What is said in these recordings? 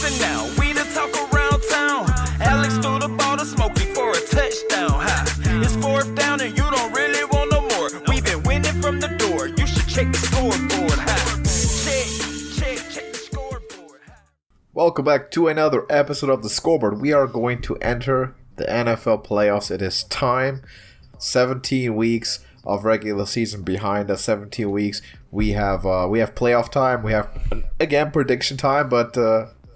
Listen now, we the talk around town. Alex threw the ball to Smokey for a touchdown. It's fourth down and you don't really want no more. We've been winning from the door. You should check the scoreboard. Check the scoreboard. Welcome back to another episode of the Scoreboard. We are going to enter the NFL playoffs. It is time. 17 weeks of regular season behind us. 17 weeks. We have playoff time. We have, again, prediction time. But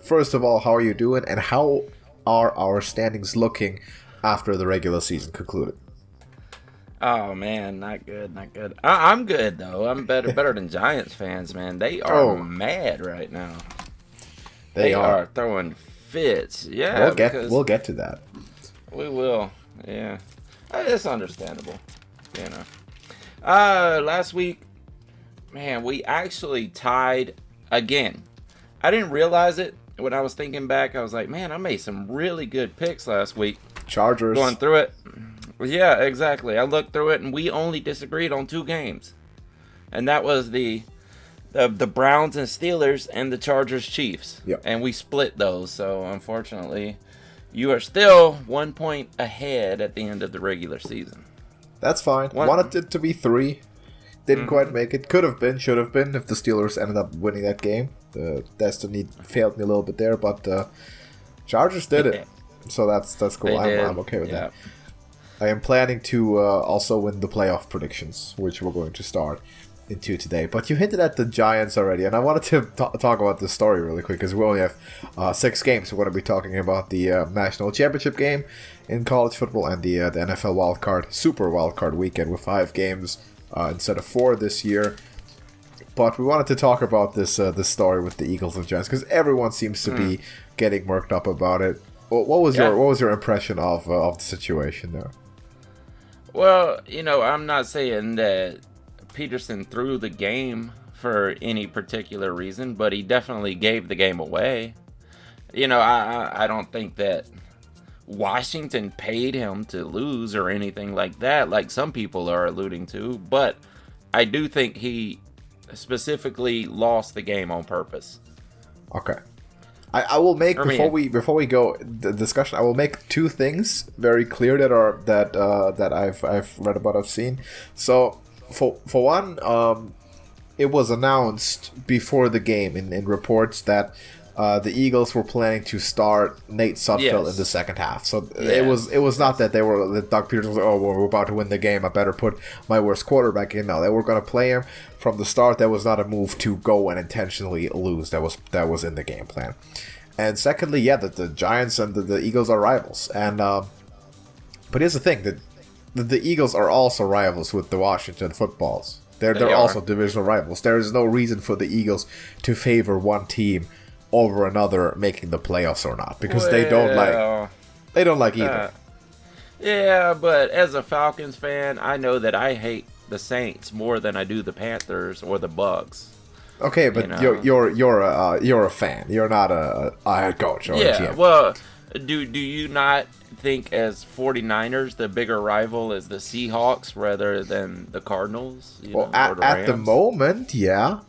first of all, how are you doing? And how are our standings looking after the regular season concluded? Oh man, not good. I'm good though. I'm better than Giants fans, man. They are mad right now. They are throwing fits. Yeah, we'll get to that. We will. Yeah, it's understandable. You know. Last week, man, we actually tied again. I didn't realize it when I was thinking back. I was like, man, I made some really good picks last week. Chargers. Going through it. Yeah, exactly. I looked through it, and we only disagreed on 2 games. And that was the Browns and Steelers and the Chargers Chiefs. Yep. And we split those. So, unfortunately, you are still 1 point ahead at the end of the regular season. That's fine. Wanted it to be 3. Didn't quite make it. Could have been, should have been if the Steelers ended up winning that game. The destiny failed me a little bit there, but Chargers did it. So that's cool. I'm okay with that. I am planning to also win the playoff predictions, which we're going to start into today. But you hinted at the Giants already, and I wanted to talk about this story really quick because we only have 6 games. We're going to be talking about the national championship game in college football and the NFL super wildcard weekend with 5 games instead of 4 this year. But we wanted to talk about this story with the Eagles and Giants because everyone seems to be getting worked up about it. What was your impression of the situation there? Well, you know, I'm not saying that Peterson threw the game for any particular reason, but he definitely gave the game away. You know, I don't think that Washington paid him to lose or anything like that, like some people are alluding to, but I do think he specifically lost the game on purpose. Okay. I will make before we go the discussion. I will make 2 things very clear that I've read about, I've seen. So for one, it was announced before the game in reports that the Eagles were planning to start Nate Sudfeld in the second half. So it was not that Doug Peterson was like, we're about to win the game, I better put my worst quarterback in. No, they were going to play him from the start. That was not a move to go and intentionally lose. That was in the game plan. And secondly, the Giants and the Eagles are rivals. And but here's the thing, that the Eagles are also rivals with the Washington Footballs. They're also divisional rivals. There is no reason for the Eagles to favor one team over another making the playoffs or not, because they don't like either. Yeah, but as a Falcons fan, I know that I hate the Saints more than I do the Panthers or the Bucks. Okay, but you're a fan. You're not a head coach or a GM. Yeah, well, do you not think as 49ers the bigger rival is the Seahawks rather than the Cardinals? At the moment, yeah.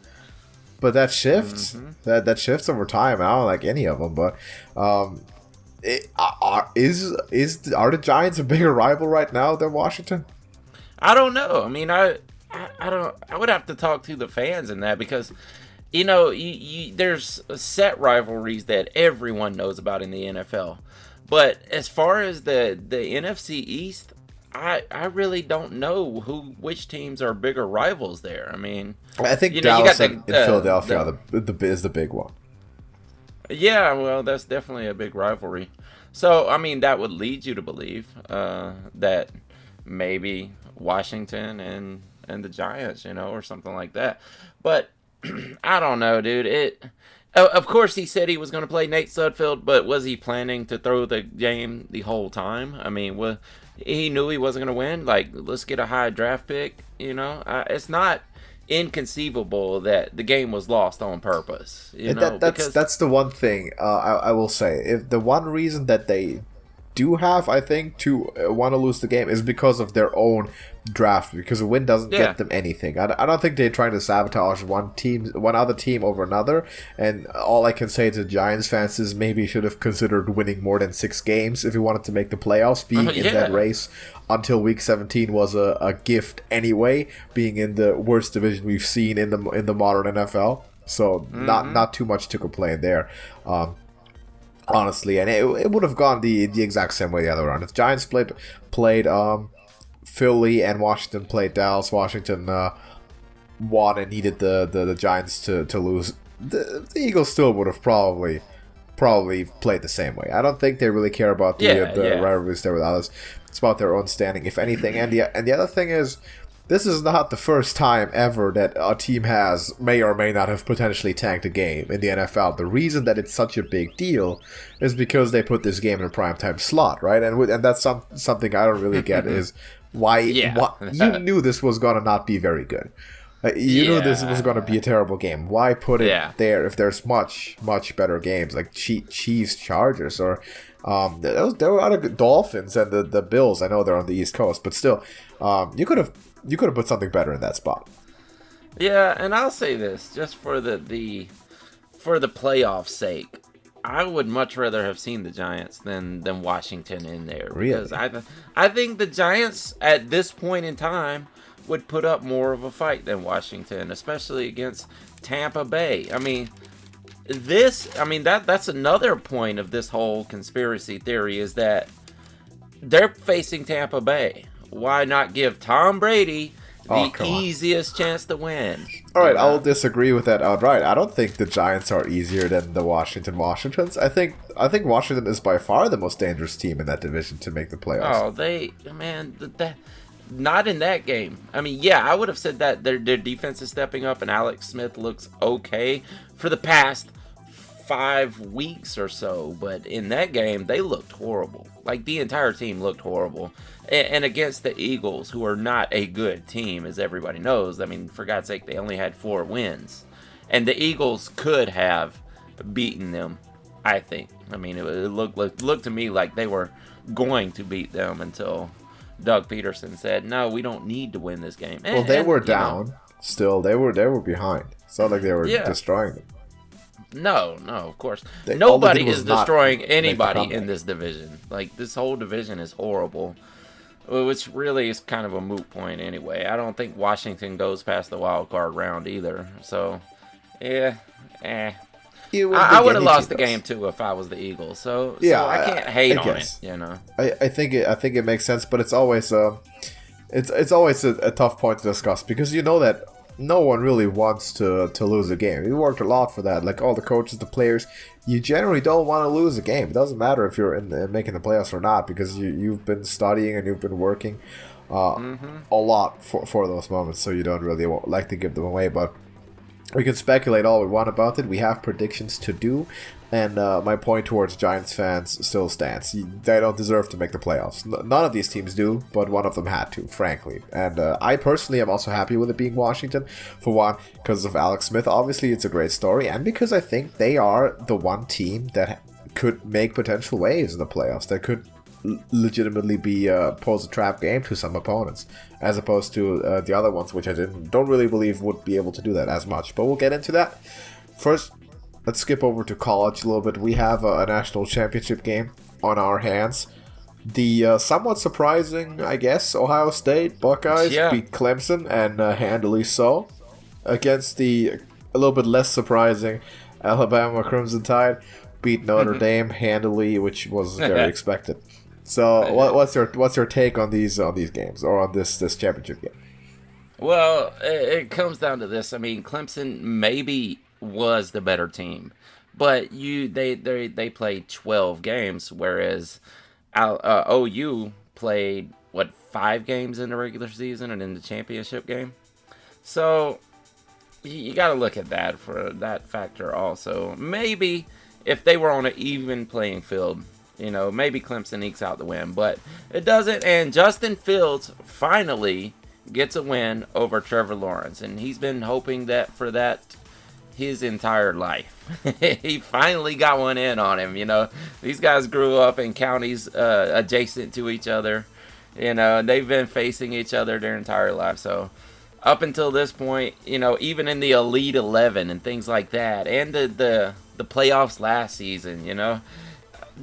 But that shifts. That shifts over time. I don't like any of them. But are the Giants a bigger rival right now than Washington? I don't know. I mean, I would have to talk to the fans in that, because you know, there's set rivalries that everyone knows about in the NFL. But as far as the NFC East, I really don't know which teams are bigger rivals there. I mean, I think Dallas and Philadelphia is the big one. Yeah, well, that's definitely a big rivalry. So, I mean, that would lead you to believe that maybe Washington and the Giants, you know, or something like that. But I don't know, dude. Of course, he said he was going to play Nate Sudfeld, but was he planning to throw the game the whole time? I mean, he knew he wasn't going to win. Like, let's get a high draft pick, you know? It's not inconceivable that the game was lost on purpose. You know? That's the one thing I will say. If the one reason that they do have, I think, to want to lose the game is because of their own draft, because a win doesn't get them anything. I don't think they're trying to sabotage one other team over another, and all I can say to Giants fans is maybe you should have considered winning more than 6 games if you wanted to make the playoffs. Being in that race until week 17 was a gift anyway, being in the worst division we've seen in the modern NFL. So not too much to complain there. Honestly, and it would have gone the exact same way the other round. If Giants played Philly and Washington played Dallas, Washington won and needed the Giants to lose, the Eagles still would have probably played the same way. I don't think they really care about the rivalries there with others. It's about their own standing, if anything. And the other thing is, this is not the first time ever that a team may or may not have potentially tanked a game in the NFL. The reason that it's such a big deal is because they put this game in a primetime slot, right? And that's something I don't really get is why you knew this was going to not be very good. You knew this was going to be a terrible game. Why put it there if there's much, much better games like Chiefs, Chargers, or there were other Dolphins and the Bills. I know they're on the East Coast, but still, you could have put something better in that spot. Yeah, and I'll say this, just for the playoff's sake, I would much rather have seen the Giants than Washington in there. Really? Because I think the Giants, at this point in time, would put up more of a fight than Washington, especially against Tampa Bay. I mean, that's another point of this whole conspiracy theory is that they're facing Tampa Bay. Why not give Tom Brady the easiest chance to win? All right, I'll disagree with that outright. I don't think the Giants are easier than the Washingtons. I think Washington is by far the most dangerous team in that division to make the playoffs. Oh, not in that game. I mean, yeah, I would have said that their defense is stepping up and Alex Smith looks okay for the past 5 weeks or so, but in that game they looked horrible. Like, the entire team looked horrible. And against the Eagles, who are not a good team, as everybody knows. I mean, for God's sake, they only had 4 wins. And the Eagles could have beaten them, I think. I mean, it looked to me like they were going to beat them until Doug Peterson said, no, we don't need to win this game. Well, they were down. Still, they were behind. It's not like they were destroying them. No, of course. Nobody is destroying anybody in this division. Like, this whole division is horrible, which really is kind of a moot point anyway. I don't think Washington goes past the wild card round either. So, I would have lost the game too if I was the Eagles. So I can't hate on it. You know, I think it makes sense, but it's always it's always a tough point to discuss because you know that no one really wants to lose a game. We worked a lot for that. Like all the coaches, the players, you generally don't want to lose a game. It doesn't matter if you're making the playoffs or not because you've been studying and you've been working a lot for those moments. So you don't really like to give them away. But we can speculate all we want about it. We have predictions to do. And my point towards Giants fans still stands. They don't deserve to make the playoffs. None of these teams do, but one of them had to, frankly. And I personally am also happy with it being Washington. For one, because of Alex Smith. Obviously, it's a great story. And because I think they are the one team that could make potential waves in the playoffs. That could legitimately be pose a trap game to some opponents. As opposed to the other ones, which I don't really believe would be able to do that as much. But we'll get into that. First, let's skip over to college a little bit. We have a national championship game on our hands. The somewhat surprising, I guess, Ohio State Buckeyes beat Clemson, and handily so, against the a little bit less surprising Alabama Crimson Tide beat Notre Dame handily, which was very expected. So, what's your take on these games or on this championship game? Well, it comes down to this. I mean, Clemson maybe was the better team, but they played 12 games, whereas OU played 5 games in the regular season and in the championship game. So you got to look at that for that factor also. Maybe if they were on an even playing field, maybe Clemson ekes out the win, but it doesn't. And Justin Fields finally gets a win over Trevor Lawrence, and he's been hoping for that his entire life. He finally got one in on him, you know. These guys grew up in counties adjacent to each other, you know, and they've been facing each other their entire life. So up until this point, you know, even in the Elite 11 and things like that, and the playoffs last season, you know,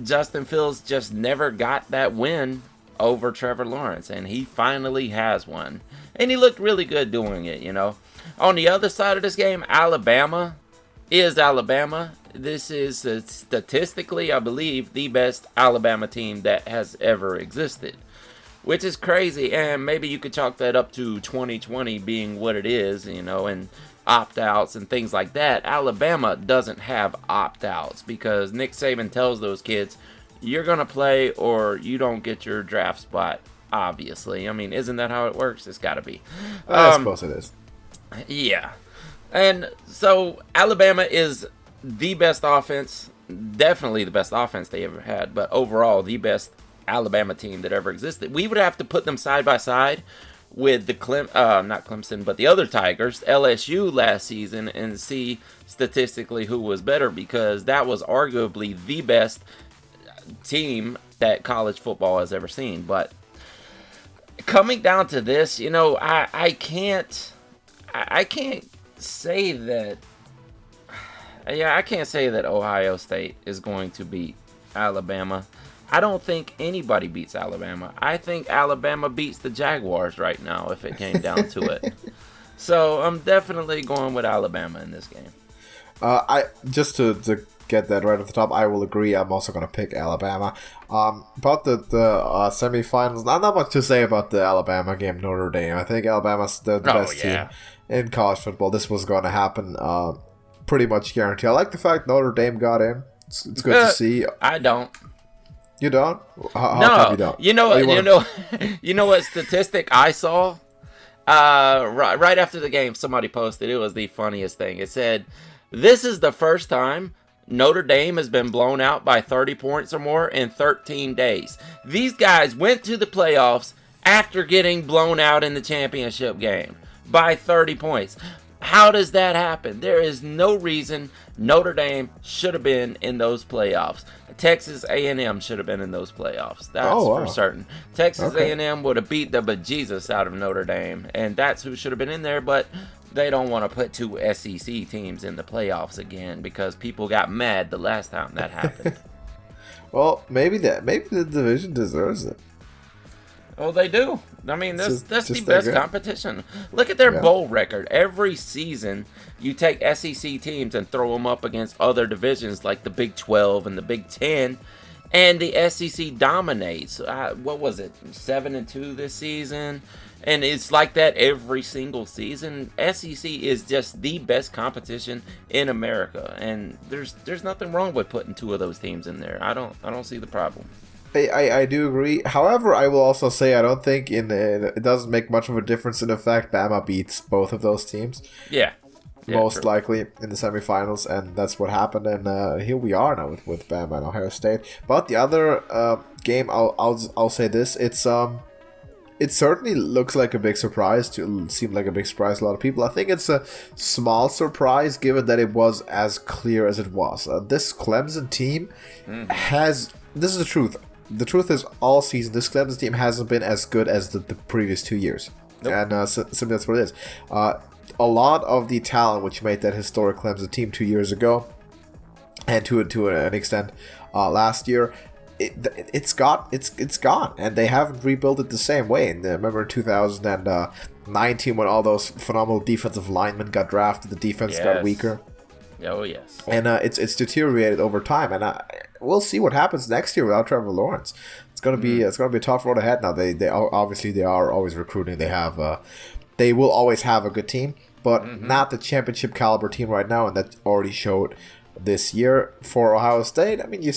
Justin Fields just never got that win over Trevor Lawrence, and he finally has one. And he looked really good doing it, you know. On the other side of this game, Alabama is Alabama. This is statistically, I believe, the best Alabama team that has ever existed, which is crazy. And maybe you could chalk that up to 2020 being what it is, you know, and opt-outs and things like that. Alabama doesn't have opt-outs because Nick Saban tells those kids, you're going to play or you don't get your draft spot, obviously. I mean, isn't that how it works? It's got to be. I suppose it is. Yeah. And so Alabama is the best offense, definitely the best offense they ever had, but overall the best Alabama team that ever existed. We would have to put them side by side with the not Clemson, but the other Tigers, LSU last season, and see statistically who was better, because that was arguably the best team that college football has ever seen. But coming down to this, you know, I can't say that. Yeah, I can't say that Ohio State is going to beat Alabama. I don't think anybody beats Alabama. I think Alabama beats the Jaguars right now if it came down to it. So I'm definitely going with Alabama in this game. I just to get that right at the top, I will agree. I'm also going to pick Alabama. About the semifinals, not much to say about the Alabama game, Notre Dame. I think Alabama's the best team in college football. This was going to happen, pretty much guaranteed. I like the fact Notre Dame got in. It's good to see. I don't. You don't? How no, come you don't? You know what statistic I saw? Right after the game, somebody posted. It was the funniest thing. It said, "This is the first time Notre Dame has been blown out by 30 points or more in 13 days. These guys went to the playoffs after getting blown out in the championship game by 30 points. How does that happen? There is no reason Notre Dame should have been in those playoffs. Texas A&M should have been in those playoffs. That's for certain. Texas A&M would have beat the bejesus out of Notre Dame, and that's who should have been in there, but they don't want to put two SEC teams in the playoffs again because people got mad the last time that happened. Well, maybe the division deserves it. Oh, they do. I mean, that's the best competition. Look at their bowl record. Every season, you take SEC teams and throw them up against other divisions like the Big 12 and the Big 10, and the SEC dominates. What was it, 7-2 this season? And it's like that every single season. SEC is just the best competition in America, and there's nothing wrong with putting two of those teams in there. I don't see the problem. I do agree. However, I will also say I don't think it doesn't make much of a difference in the fact Bama beats both of those teams. Yeah. Most likely in the semifinals, and that's what happened. And here we are now with Bama and Ohio State. But the other game, I'll say this: it certainly looks like a big surprise. Seemed like a big surprise to a lot of people. I think it's a small surprise given that it was as clear as it was. This Clemson team has. This is the truth. The truth is, all season, this Clemson team hasn't been as good as the previous 2 years. Nope. And simply that's what it is. A lot of the talent which made that historic Clemson team 2 years ago, and to an extent last year, it's gone. And they haven't rebuilt it the same way. And remember 2019 when all those phenomenal defensive linemen got drafted, the defense got weaker. Oh, yes. And it's deteriorated over time. And we'll see what happens next year without Trevor Lawrence. It's gonna be a tough road ahead. Now they obviously they are always recruiting. They will always have a good team, but not the championship caliber team right now, and that already showed this year for Ohio State. I mean, you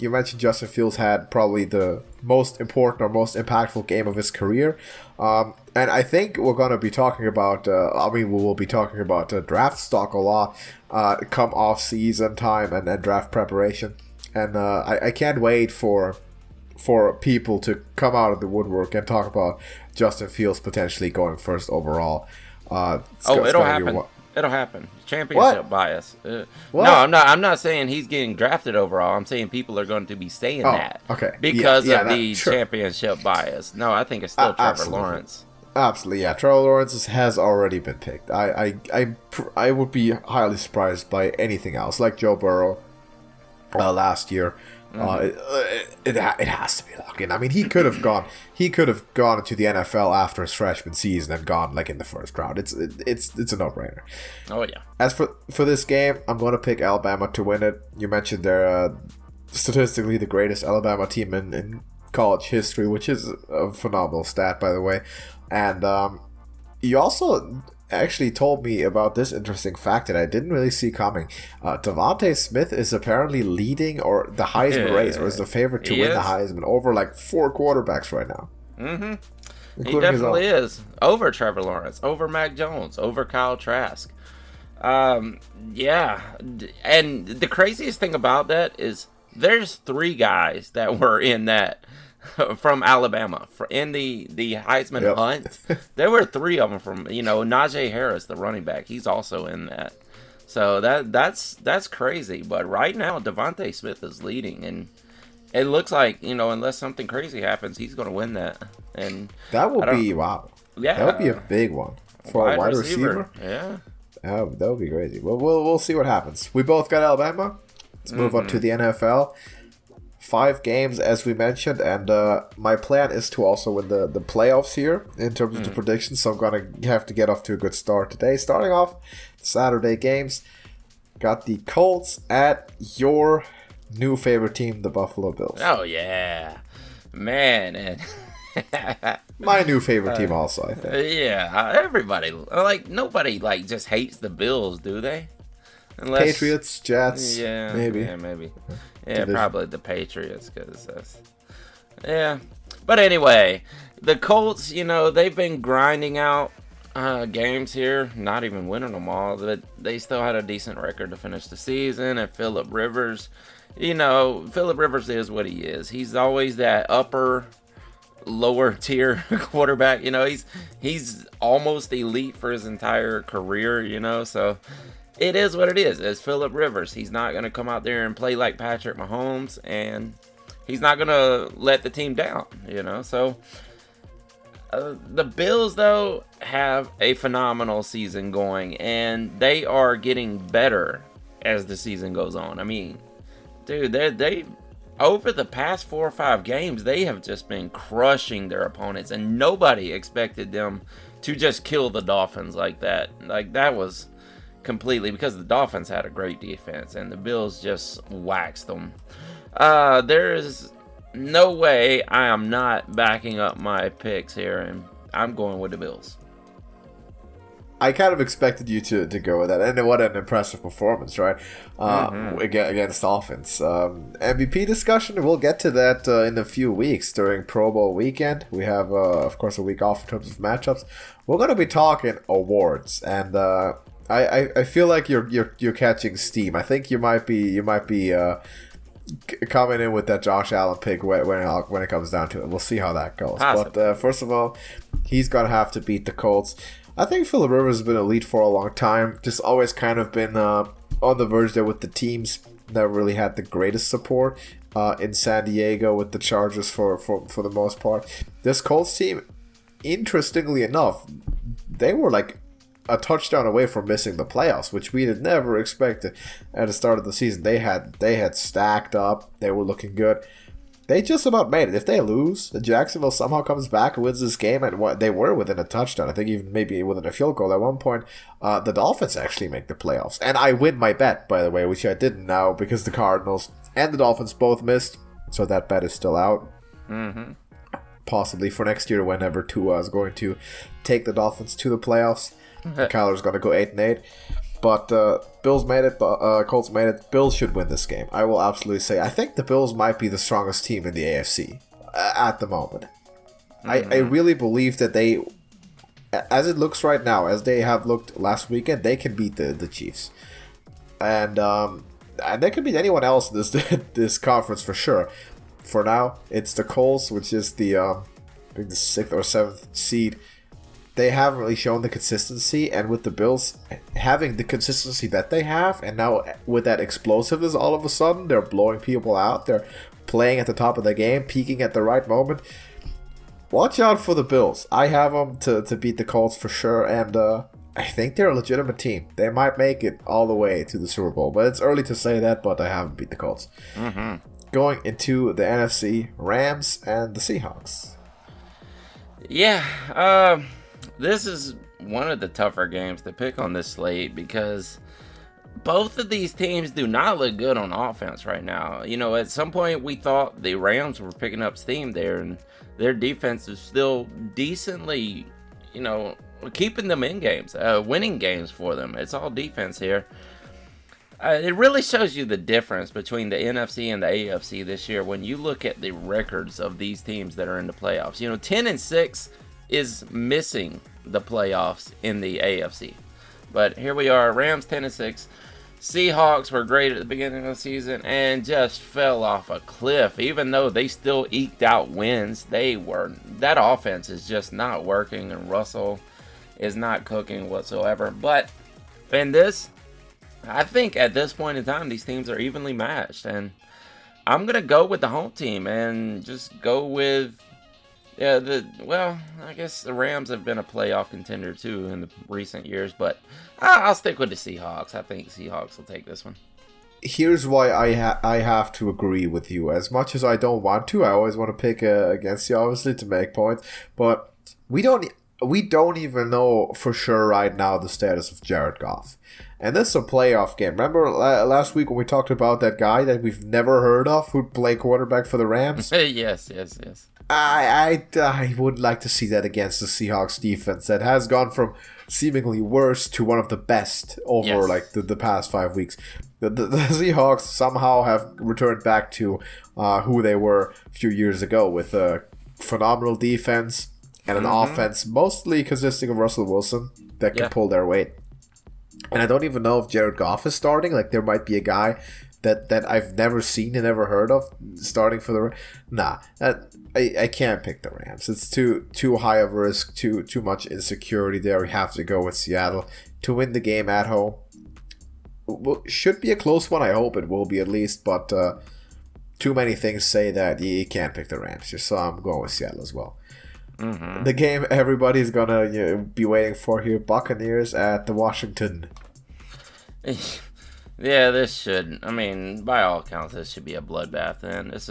mentioned Justin Fields had probably the most important or most impactful game of his career, and I think we're going to be talking about. We will be talking about draft stock a lot come off season time and draft preparation, and I can't wait for people to come out of the woodwork and talk about Justin Fields potentially going first overall. It'll happen. It'll happen. Championship bias. No, I'm not saying he's getting drafted overall. I'm saying people are going to be saying that. Okay. Because of the championship bias. No, I think it's still Trevor Lawrence. Absolutely, yeah. Trevor Lawrence has already been picked. I would be highly surprised by anything else, like Joe Burrow last year. It has to be locked in. I mean, he could have gone into the NFL after his freshman season and gone like in the first round. It's a no-brainer. Oh yeah. As for this game, I'm going to pick Alabama to win it. You mentioned they're statistically the greatest Alabama team in college history, which is a phenomenal stat, by the way. And you also actually told me about this interesting fact that I didn't really see coming. Devonte Smith is apparently leading or the Heisman race, or is the favorite to win the Heisman over like 4 quarterbacks right now. Mm-hmm. He definitely is. Over Trevor Lawrence, over Mac Jones, over Kyle Trask. Yeah. And the craziest thing about that is there's 3 guys that were in that from Alabama in the Heisman hunt. There were 3 of them from, Najee Harris, the running back. He's also in that. So that's crazy. But right now, Devonte Smith is leading, and it looks like, unless something crazy happens, he's going to win that. And that would be wow. Yeah, that would be a big one for a wide receiver. Yeah, that would be crazy. Well, we'll see what happens. We both got Alabama. Let's move on to the NFL. 5 games, as we mentioned, and my plan is to also win the playoffs here in terms of the predictions, so I'm going to have to get off to a good start today. Starting off, Saturday games, got the Colts at your new favorite team, the Buffalo Bills. Oh, yeah. Man, and my new favorite team also, I think. Yeah, everybody, nobody, just hates the Bills, do they? Unless, Patriots, Jets, maybe. Yeah, maybe. Yeah, probably the Patriots, because But anyway, the Colts, they've been grinding out games here, not even winning them all, but they still had a decent record to finish the season. And Phillip Rivers, Phillip Rivers is what he is. He's always that lower tier quarterback. He's almost elite for his entire career, so it is what it is. It's Phillip Rivers. He's not going to come out there and play like Patrick Mahomes, and he's not going to let the team down, So the Bills, though, have a phenomenal season going, and they are getting better as the season goes on. I mean, dude, they over the past 4 or 5 games, they have just been crushing their opponents, and nobody expected them to just kill the Dolphins like that. Like, that was completely because the Dolphins had a great defense and the Bills just waxed them. There's no way I am not backing up my picks here, and I'm going with the Bills. I kind of expected you to go with that, and what an impressive performance, right? Against Dolphins. MVP discussion, we'll get to that in a few weeks during Pro Bowl weekend. We have, of course, a week off in terms of matchups. We're going to be talking awards, and I feel like you're catching steam. I think you might be coming in with that Josh Allen pick when it comes down to it. We'll see how that goes. Awesome. But first of all, he's gonna have to beat the Colts. I think Phillip Rivers has been elite for a long time. Just always kind of been on the verge there with the teams that really had the greatest support in San Diego with the Chargers for the most part. This Colts team, interestingly enough, they were like a touchdown away from missing the playoffs, which we had never expected at the start of the season. They had stacked up. They were looking good. They just about made it. If they lose, Jacksonville somehow comes back and wins this game, and they were within a touchdown. I think even maybe within a field goal at one point. The Dolphins actually make the playoffs, and I win my bet, by the way, which I didn't now because the Cardinals and the Dolphins both missed, so that bet is still out. Possibly for next year, whenever Tua is going to take the Dolphins to the playoffs. Kyler's going to go 8-8. But Bills made it. Colts made it. Bills should win this game. I will absolutely say. I think the Bills might be the strongest team in the AFC at the moment. I really believe that they, as it looks right now, as they have looked last weekend, they can beat the Chiefs. And they can beat anyone else in this conference for sure. For now, it's the Colts, which is the 6th or 7th seed. they haven't really shown the consistency, and with the Bills having the consistency that they have, and now with that explosiveness, all of a sudden they're blowing people out. They're playing at the top of the game, peaking at the right moment. Watch out for the Bills. I have them to beat the Colts for sure, and I think they're a legitimate team. They might make it all the way to the Super Bowl, but it's early to say that, but I have them beat the Colts. Mm-hmm. Going into the NFC, Rams and the Seahawks. Yeah, this is one of the tougher games to pick on this slate because both of these teams do not look good on offense right now. You know, at some point we thought the Rams were picking up steam there, and their defense is still decently, you know, keeping them in games, winning games for them. It's all defense here. It really shows you the difference between the NFC and the AFC this year when you look at the records of these teams that are in the playoffs. You know, 10-6 is missing the playoffs in the AFC. But here we are, Rams 10-6. Seahawks were great at the beginning of the season and just fell off a cliff. Even though they still eked out wins, that offense is just not working, and Russell is not cooking whatsoever. But in this, I think at this point in time, these teams are evenly matched, and I'm gonna go with the home team and just go with I guess the Rams have been a playoff contender too in the recent years, but I'll stick with the Seahawks. I think Seahawks will take this one. Here's why I have to agree with you. As much as I don't want to, I always want to pick against you, obviously, to make points, but we don't even know for sure right now the status of Jared Goff. And this is a playoff game. Remember last week when we talked about that guy that we've never heard of who'd play quarterback for the Rams? Yes. I would like to see that against the Seahawks defense that has gone from seemingly worse to one of the best over the past 5 weeks. The Seahawks somehow have returned back to who they were a few years ago with a phenomenal defense and an offense mostly consisting of Russell Wilson that can pull their weight. And I don't even know if Jared Goff is starting. Like, there might be a guy that I've never seen and never heard of starting for the... Nah, I can't pick the Rams. It's too high of a risk, too much insecurity there. We have to go with Seattle to win the game at home. Should be a close one. I hope it will be at least, but too many things say that you can't pick the Rams. So I'm going with Seattle as well. Mm-hmm. The game everybody's gonna be waiting for here: Buccaneers at the Washington. Yeah, this should. I mean, by all accounts, this should be a bloodbath. And this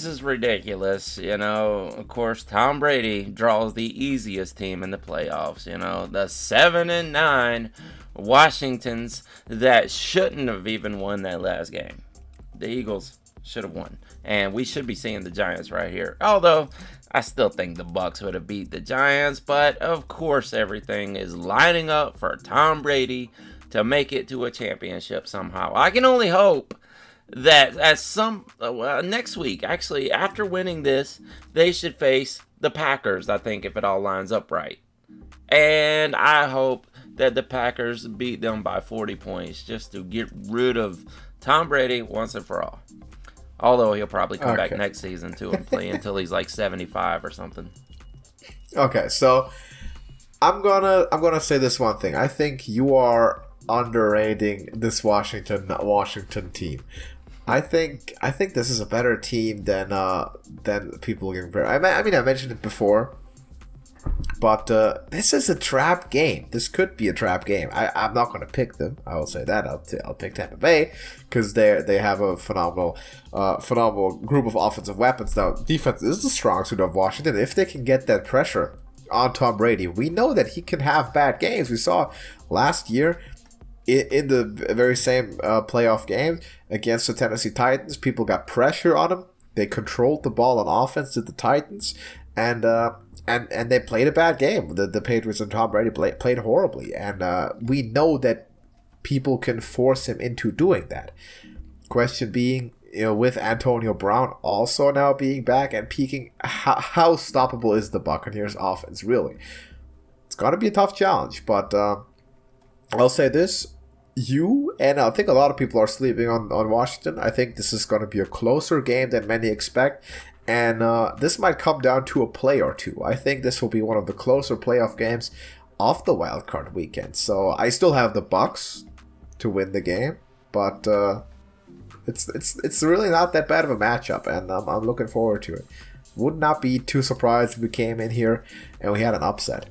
is ridiculous. You know, of course, Tom Brady draws the easiest team in the playoffs. You know, the 7-9 Washingtons that shouldn't have even won that last game. The Eagles should have won, and we should be seeing the Giants right here. Although I still think the Bucs would have beat the Giants, but of course everything is lining up for Tom Brady to make it to a championship somehow. I can only hope that next week, actually, after winning this, they should face the Packers, I think, if it all lines up right. And I hope that the Packers beat them by 40 points just to get rid of Tom Brady once and for all. Although he'll probably come back next season too and play until he's like 75 or something. Okay, so I'm gonna say this one thing. I think you are underrating this Washington team. I think this is a better team than people are giving credit. I mean, I mentioned it before, but this is a trap game. This could be a trap game. I'm not going to pick them. I will say that. I'll pick Tampa Bay because they have a phenomenal group of offensive weapons. Now, defense is the strong suit of Washington. If they can get that pressure on Tom Brady, we know that he can have bad games. We saw last year in the very same playoff game against the Tennessee Titans. People got pressure on him. They controlled the ball on offense to the Titans, and they played a bad game. The Patriots and Tom Brady played horribly, and we know that people can force him into doing that. Question being, with Antonio Brown also now being back and peaking, how stoppable is the Buccaneers offense, really? It's going to be a tough challenge, but I'll say this. And I think a lot of people are sleeping on Washington. I think this is going to be a closer game than many expect. And this might come down to a play or two. I think this will be one of the closer playoff games of the wildcard weekend. So I still have the Bucs to win the game, but it's really not that bad of a matchup, and I'm looking forward to it. Would not be too surprised if we came in here and we had an upset.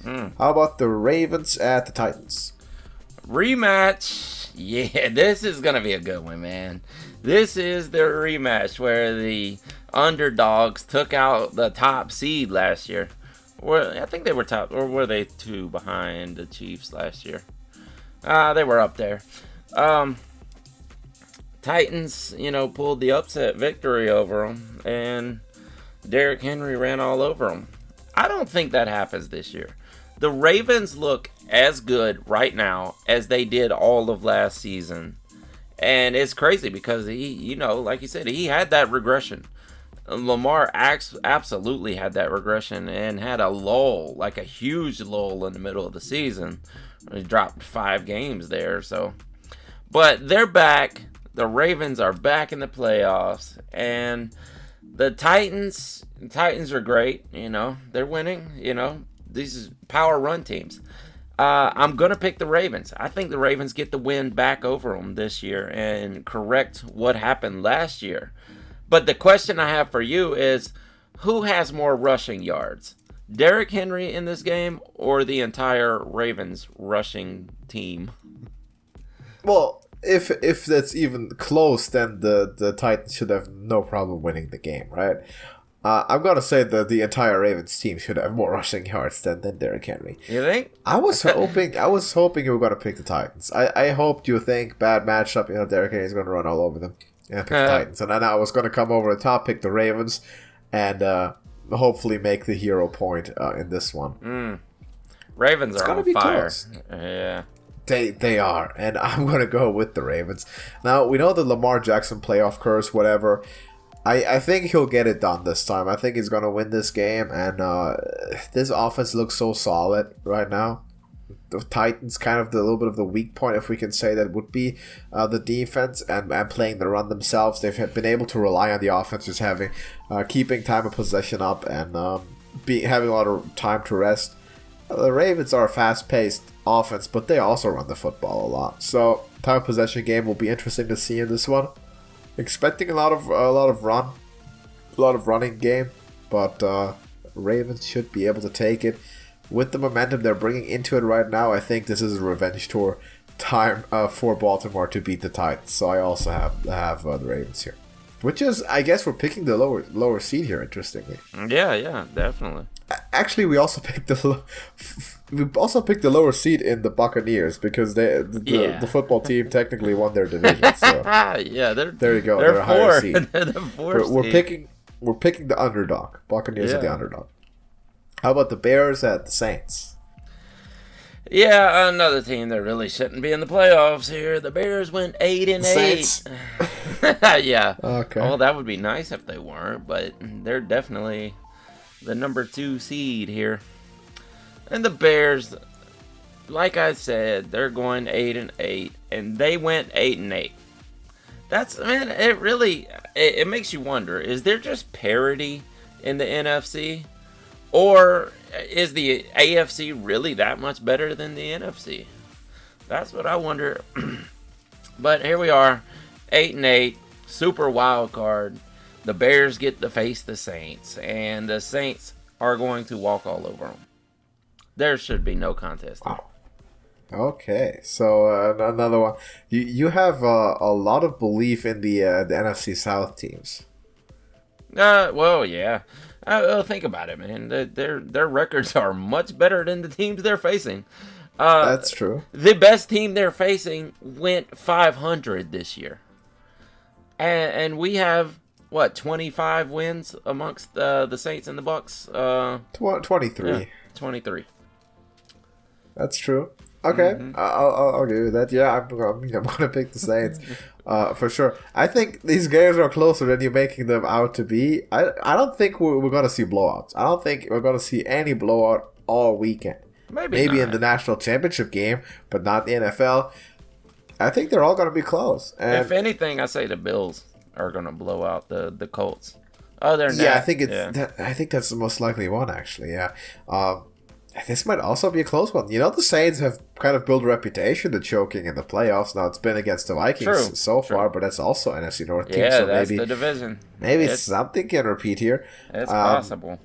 How about the Ravens at the Titans? Rematch. Yeah, this is going to be a good one, man. This is the rematch where the underdogs took out the top seed last year. I think they were top, or were they 2 behind the Chiefs last year? They were up there. Titans, pulled the upset victory over them, and Derrick Henry ran all over them. I don't think that happens this year. The Ravens look as good right now as they did all of last season. And it's crazy because he, like you said, he had that regression. Lamar absolutely had that regression and had a lull, like a huge lull in the middle of the season. He dropped 5 games there. But they're back. The Ravens are back in the playoffs. And the Titans are great. They're winning. These are power run teams. I'm going to pick the Ravens. I think the Ravens get the win back over them this year and correct what happened last year. But the question I have for you is, who has more rushing yards? Derrick Henry in this game or the entire Ravens rushing team? Well, if that's even close, then the Titans should have no problem winning the game, right? I'm going to say that the entire Ravens team should have more rushing yards than Derrick Henry. You think? I was hoping you were going to pick the Titans. I hoped you think bad matchup, Derrick Henry is going to run all over them. And pick the Titans. And then I was going to come over the top, pick the Ravens, and hopefully make the hero point in this one. Ravens are on fire. Close. Yeah. They are, and I'm going to go with the Ravens. Now, we know the Lamar Jackson playoff curse, whatever. I think he'll get it done this time. I think he's going to win this game, and this offense looks so solid right now. The Titans kind of a little bit of the weak point, if we can say that, would be the defense and playing the run themselves. They've been able to rely on the offense, just keeping time of possession up and having a lot of time to rest. The Ravens are a fast-paced offense, but they also run the football a lot. So time of possession game will be interesting to see in this one. Expecting a lot of running game, but Ravens should be able to take it. With the momentum they're bringing into it right now, I think this is a revenge tour time for Baltimore to beat the Titans. So I also have the Ravens here, which is, I guess, we're picking the lower seed here. Interestingly, yeah, definitely. Actually, we also picked the lower seed in the Buccaneers because the football team technically won their division. So yeah, there you go. They're a higher seed. They're the fourth we're picking the underdog. Buccaneers are the underdog. How about the Bears at the Saints? Yeah, another team that really shouldn't be in the playoffs here. The Bears went 8-8. Saints. Yeah. Okay. Well, that would be nice if they weren't, but they're definitely the number 2 seed here. And the Bears, like I said, they're going 8-8, and they went 8-8. It makes you wonder, is there just parity in the NFC? Or is the AFC really that much better than the NFC? That's what I wonder. But here we are, 8-8, super wild card. The Bears get to face the Saints, and the Saints are going to walk all over them. There should be no contest. Wow. Okay, so another one. You have a lot of belief in the NFC South teams. Well, yeah. Think about it, man. Their records are much better than the teams they're facing. That's true. The best team they're facing went 500 this year. And we have, 25 wins amongst the Saints and the Bucks? 23. Yeah, 23. That's true. Okay, I'll give you that. Yeah, I'm gonna pick the Saints for sure. I think these games are closer than you're making them out to be. I don't think we're gonna see blowouts. I don't think we're gonna see any blowout all weekend. Maybe in the national championship game, but not the NFL. I think they're all gonna be close. And if anything, I say the Bills are gonna blow out the Colts. Other than yeah, that, I think I think that's the most likely one, actually. Yeah. This might also be a close one. You know, the Saints have kind of built a reputation to choking in the playoffs. Now, it's been against the Vikings far, but that's also NFC North team. Yeah, so that's maybe the division. Maybe something can repeat here. It's possible.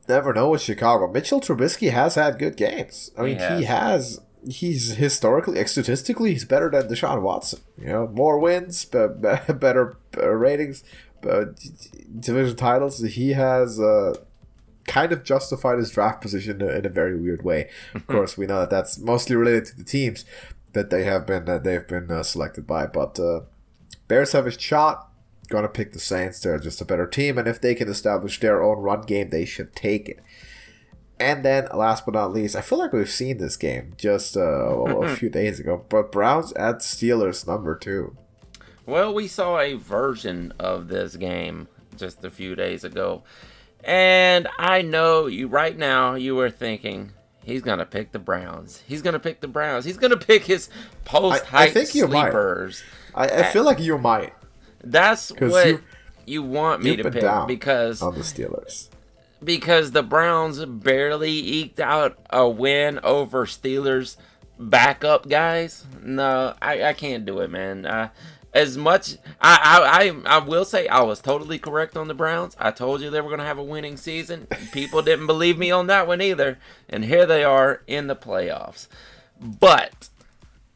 Never know with Chicago. Mitchell Trubisky has had good games. I mean, he has. He's historically, statistically, he's better than Deshaun Watson. You know, more wins, better ratings, division titles. He has kind of justified his draft position in a very weird way. Of course, we know that that's mostly related to the teams that they've been selected by. But Bears have a shot. Gonna pick the Saints. They're just a better team, and if they can establish their own run game, they should take it. And then, last but not least, I feel like we've seen this game just a few days ago, but Browns at Steelers number 2. Well, we saw a version of this game just a few days ago. And I know you right now, you were thinking, he's going to pick the Browns. He's going to pick the Browns. He's going to pick his post-hype sleepers. I feel like you might. That's what you want me to pick because on the Steelers. Because the Browns barely eked out a win over Steelers backup guys. No, I can't do it, man. As much I will say I was totally correct on the Browns. I told you they were going to have a winning season. People didn't believe me on that one either, and here they are in the playoffs. But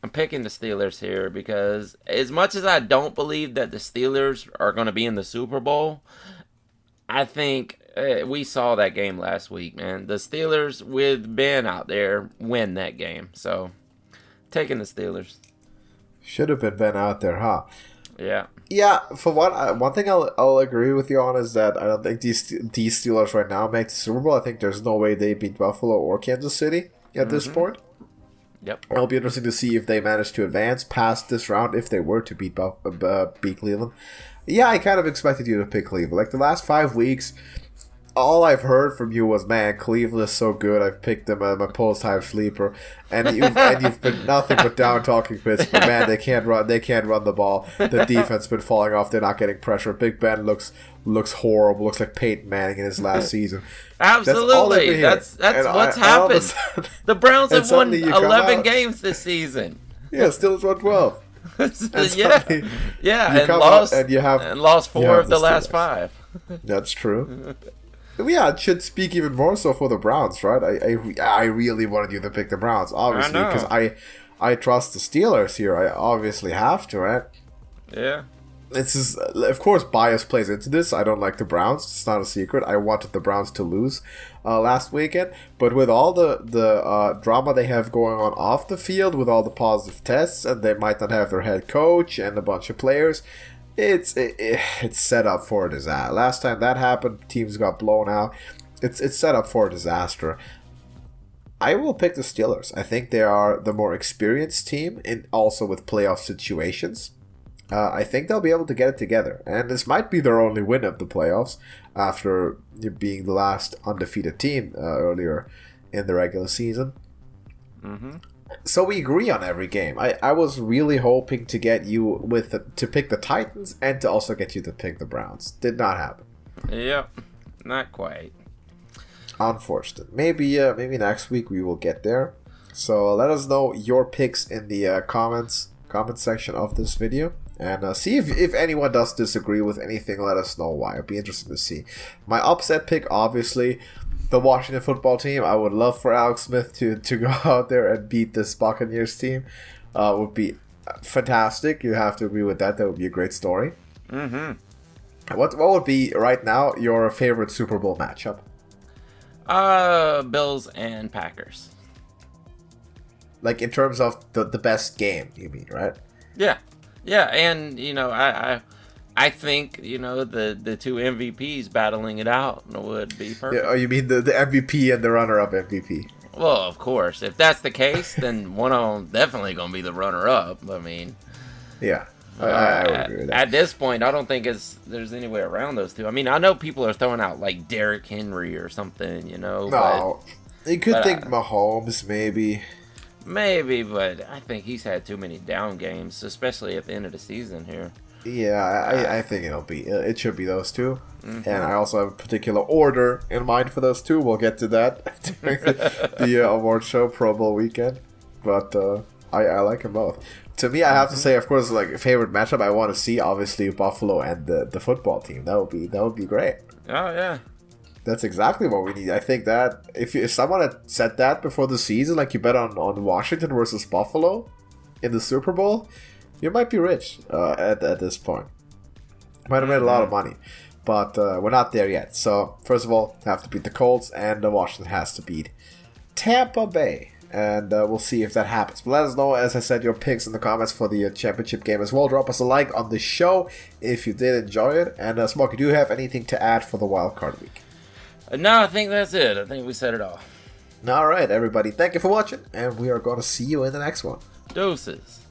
I'm picking the Steelers here because as much as I don't believe that the Steelers are going to be in the Super Bowl, I think we saw that game last week, man. The Steelers with Ben out there win that game. So, taking the Steelers. Should have been Ben out there, huh? Yeah. Yeah, for one thing I'll agree with you on is that I don't think these Steelers right now make the Super Bowl. I think there's no way they beat Buffalo or Kansas City at this point. Yep. It'll be interesting to see if they manage to advance past this round if they were to beat Cleveland. Yeah, I kind of expected you to pick Cleveland. Like the last 5 weeks, all I've heard from you was, man, Cleveland is so good. I've picked them as my post-hype sleeper, and you've been nothing but down talking Pittsburgh. Man, they can't run the ball. The defense has been falling off. They're not getting pressure. Big Ben looks horrible. Looks like Peyton Manning in his last season. Absolutely, that's what's happened. The Browns have won 11 games this season. Yeah, still won 12. And lost 4 of the last 5. That's true. Yeah, it should speak even more so for the Browns, right? I really wanted you to pick the Browns, obviously, because I trust the Steelers here. I obviously have to, right? Yeah. This is, of course, bias plays into this. I don't like the Browns. It's not a secret. I wanted the Browns to lose last weekend. But with all the drama they have going on off the field, with all the positive tests, and they might not have their head coach and a bunch of players, it's set up for a disaster. Last time that happened, teams got blown out. It's set up for a disaster. I will pick the Steelers. I think they are the more experienced team, and also with playoff situations. I think they'll be able to get it together. And this might be their only win of the playoffs after being the last undefeated team earlier in the regular season. Mm-hmm. So we agree on every game. I was really hoping to get you to pick the Titans and to also get you to pick the Browns. Did not happen. Yep, not quite. Unfortunate. Maybe next week we will get there. So let us know your picks in the comment section of this video. And see if anyone does disagree with anything, let us know why. It'd be interesting to see. My upset pick, obviously, the Washington football team. I would love for Alex Smith to go out there and beat this Buccaneers team. Would be fantastic. You have to agree with that. That would be a great story. Mm-hmm. What would be, right now, your favorite Super Bowl matchup? Bills and Packers. Like, in terms of the best game, you mean, right? Yeah. Yeah, and, I think, the two MVPs battling it out would be perfect. Yeah, oh, you mean the MVP and the runner-up MVP? Well, of course. If that's the case, then one of them definitely going to be the runner-up. I mean... Yeah, I would agree with that. At this point, I don't think there's any way around those two. I mean, I know people are throwing out, like, Derrick Henry or something, No, you could think Mahomes, maybe... Maybe, but I think he's had too many down games, especially at the end of the season here. Yeah, I think it should be those two. Mm-hmm. And I also have a particular order in mind for those two. We'll get to that during the award show, Pro Bowl weekend. But I like them both. To me, I have to say, of course, like a favorite matchup I want to see, obviously Buffalo and the football team. That would be great. Oh yeah, that's exactly what we need. I think that if someone had said that before the season, like you bet on Washington versus Buffalo in the Super Bowl, you might be rich at this point. Might have made a lot of money, but we're not there yet. So first of all, have to beat the Colts, and Washington has to beat Tampa Bay. And we'll see if that happens. But let us know, as I said, your picks in the comments for the championship game as well. Drop us a like on the show if you did enjoy it. And Smokey, do you have anything to add for the wild card week? No, I think that's it. I think we said it all. All right, everybody. Thank you for watching. And we are going to see you in the next one. Deuces.